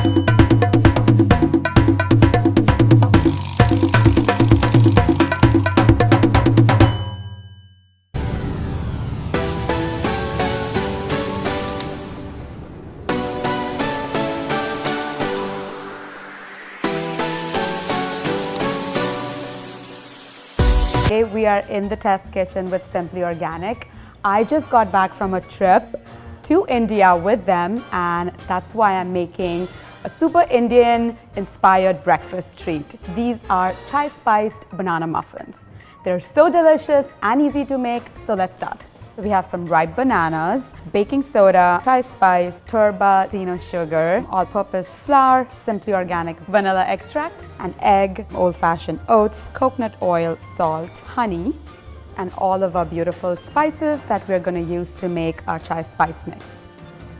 Today we are in the test kitchen with Simply Organic. I just got back from a trip to India with them, and that's why I'm making a super Indian inspired breakfast treat. These are chai spiced banana muffins. They're so delicious and easy to make, so let's start. We have some ripe bananas, baking soda, chai spice, turba, Dino sugar, all-purpose flour, Simply Organic vanilla extract, an egg, old-fashioned oats, coconut oil, salt, honey, and all of our beautiful spices that we're going to use to make our chai spice mix.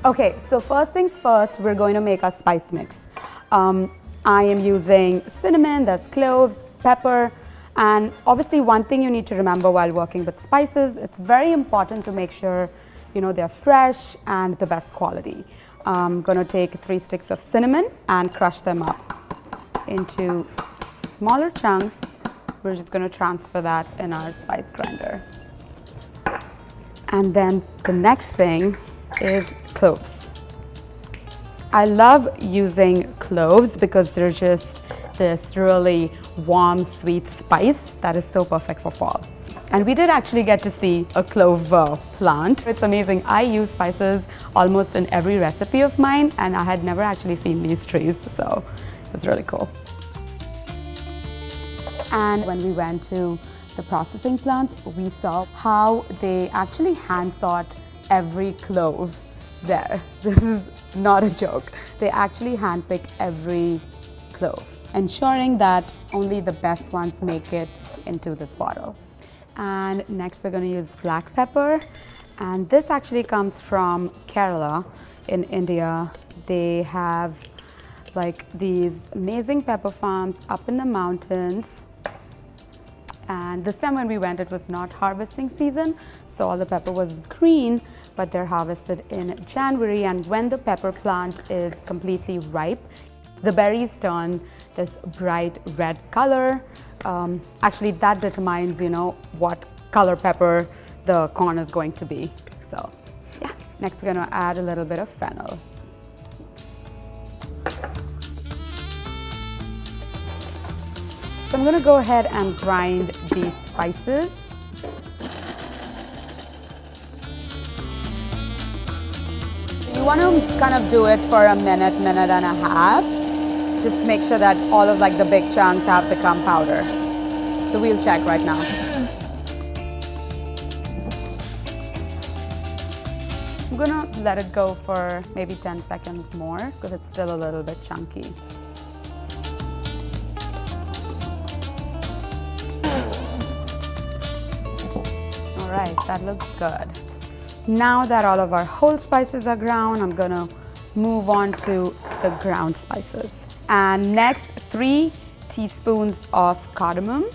Okay, so first things first, we're going to make our spice mix. I am using cinnamon, there's cloves, pepper, and obviously one thing you need to remember while working with spices, it's very important to make sure they're fresh and the best quality. I'm going to take 3 sticks of cinnamon and crush them up into smaller chunks. We're just going to transfer that in our spice grinder. And then the next thing is cloves. I love using cloves because they're just this really warm, sweet spice that is so perfect for fall. And we did actually get to see a clove plant. It's amazing. I use spices almost in every recipe of mine, and I had never actually seen these trees, so it was really cool. And when we went to the processing plants, we saw how they actually hand sort every clove there. This is not a joke. They actually handpick every clove, ensuring that only the best ones make it into this bottle. And next we're going to use black pepper, and this actually comes from Kerala in India. They have like these amazing pepper farms up in the mountains, and this time when we went it was not harvesting season, so all the pepper was green, but they're harvested in January, and when the pepper plant is completely ripe, the berries turn this bright red color. Actually, that determines, what color pepper the corn is going to be. So, yeah. Next, we're going to add a little bit of fennel. So I'm going to go ahead and grind these spices. You want to kind of do it for a minute and a half. Just make sure that all of the big chunks have become powder. So we'll check right now. I'm gonna let it go for maybe 10 seconds more because it's still a little bit chunky. All right, that looks good. Now that all of our whole spices are ground, I'm gonna move on to the ground spices. And next, 3 teaspoons of cardamom.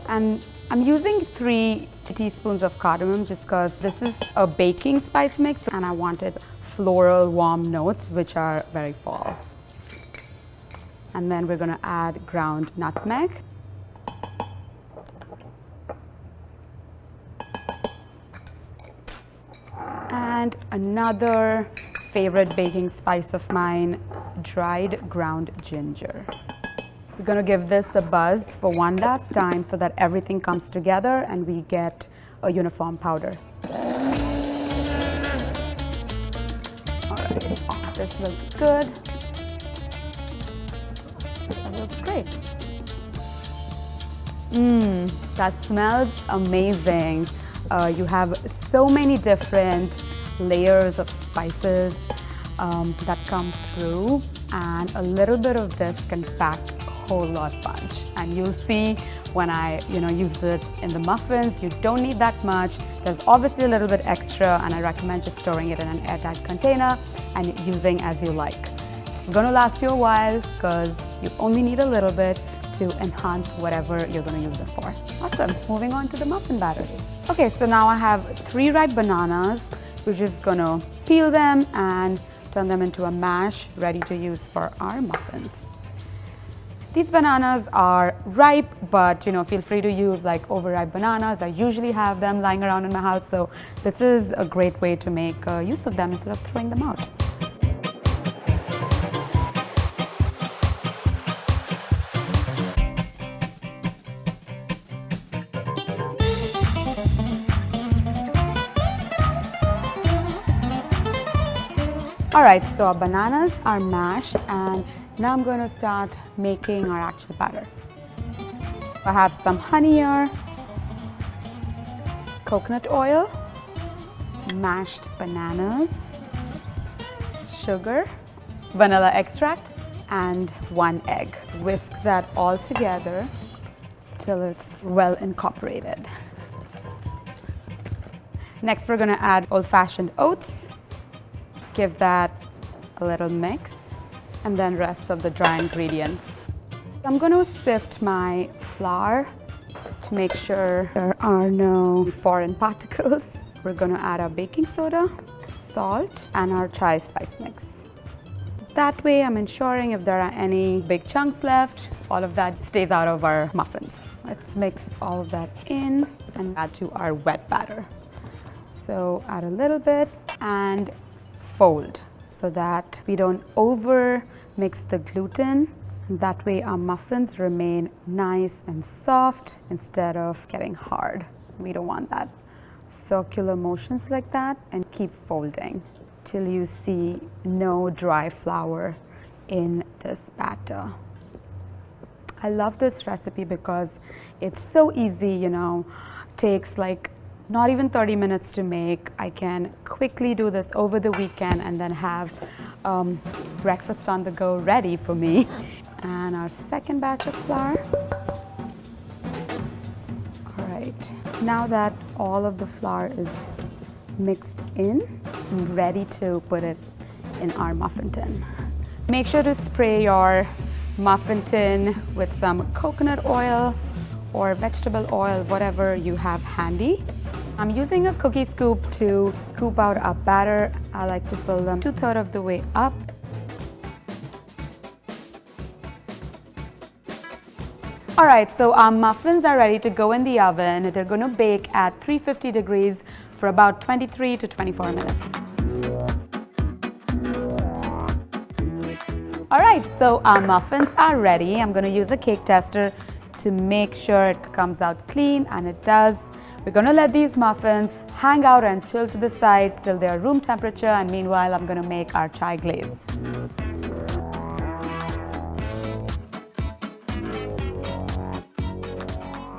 And I'm using 3 teaspoons of cardamom just because this is a baking spice mix and I wanted floral warm notes which are very fall. And then we're going to add ground nutmeg. And another favorite baking spice of mine, dried ground ginger. We're going to give this a buzz for one last time so that everything comes together and we get a uniform powder. All right, this looks good. That looks great. That smells amazing. You have so many different layers of spices that come through, and a little bit of this can pack a whole lot punch. And you'll see when I use it in the muffins, you don't need that much. There's obviously a little bit extra, and I recommend just storing it in an airtight container and using as you like. It's going to last you a while because you only need a little bit to enhance whatever you're going to use it for. Awesome. Moving on to the muffin batter. Okay, so now I have 3 ripe bananas. We're just going to peel them and turn them into a mash ready to use for our muffins. These bananas are ripe, but feel free to use like overripe bananas. I usually have them lying around in my house, so this is a great way to make use of them instead of throwing them out. All right, so our bananas are mashed, and now I'm going to start making our actual batter. I have some honey here, coconut oil, mashed bananas, sugar, vanilla extract, and 1 egg. Whisk that all together till it's well incorporated. Next, we're going to add old-fashioned oats. Give that a little mix, and then rest of the dry ingredients. I'm going to sift my flour to make sure there are no foreign particles. We're going to add our baking soda, salt, and our chai spice mix. That way I'm ensuring if there are any big chunks left, all of that stays out of our muffins. Let's mix all of that in and add to our wet batter. So add a little bit and fold so that we don't over mix the gluten. That way our muffins remain nice and soft instead of getting hard. We don't want that. Circular motions like that, and keep folding till you see no dry flour in this batter. I love this recipe because it's so easy, takes like not even 30 minutes to make. I can quickly do this over the weekend and then have breakfast on the go ready for me. And our second batch of flour. All right, now that all of the flour is mixed in, I'm ready to put it in our muffin tin. Make sure to spray your muffin tin with some coconut oil or vegetable oil, whatever you have handy. I'm using a cookie scoop to scoop out our batter. I like to fill them 2/3 of the way up. All right, so our muffins are ready to go in the oven. They're going to bake at 350 degrees for about 23 to 24 minutes. All right, so our muffins are ready. I'm going to use a cake tester to make sure it comes out clean, and it does. We're going to let these muffins hang out and chill to the side till they're room temperature, and meanwhile I'm going to make our chai glaze.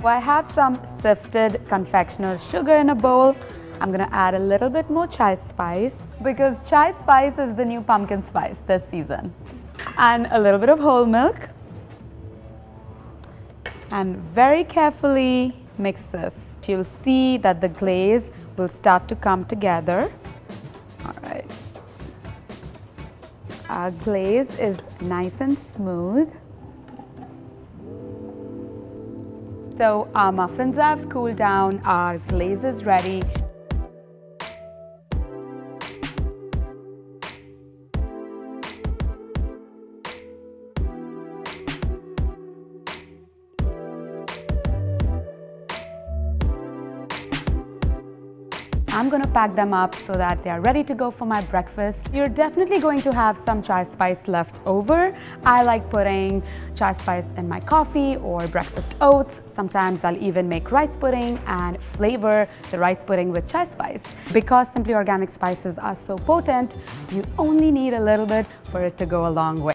I have some sifted confectioner's sugar in a bowl. I'm going to add a little bit more chai spice because chai spice is the new pumpkin spice this season. And a little bit of whole milk. And very carefully mix this. You'll see that the glaze will start to come together. All right. Our glaze is nice and smooth. So our muffins have cooled down, our glaze is ready. I'm going to pack them up so that they are ready to go for my breakfast. You're definitely going to have some chai spice left over. I like putting chai spice in my coffee or breakfast oats. Sometimes I'll even make rice pudding and flavor the rice pudding with chai spice. Because Simply Organic spices are so potent, you only need a little bit for it to go a long way.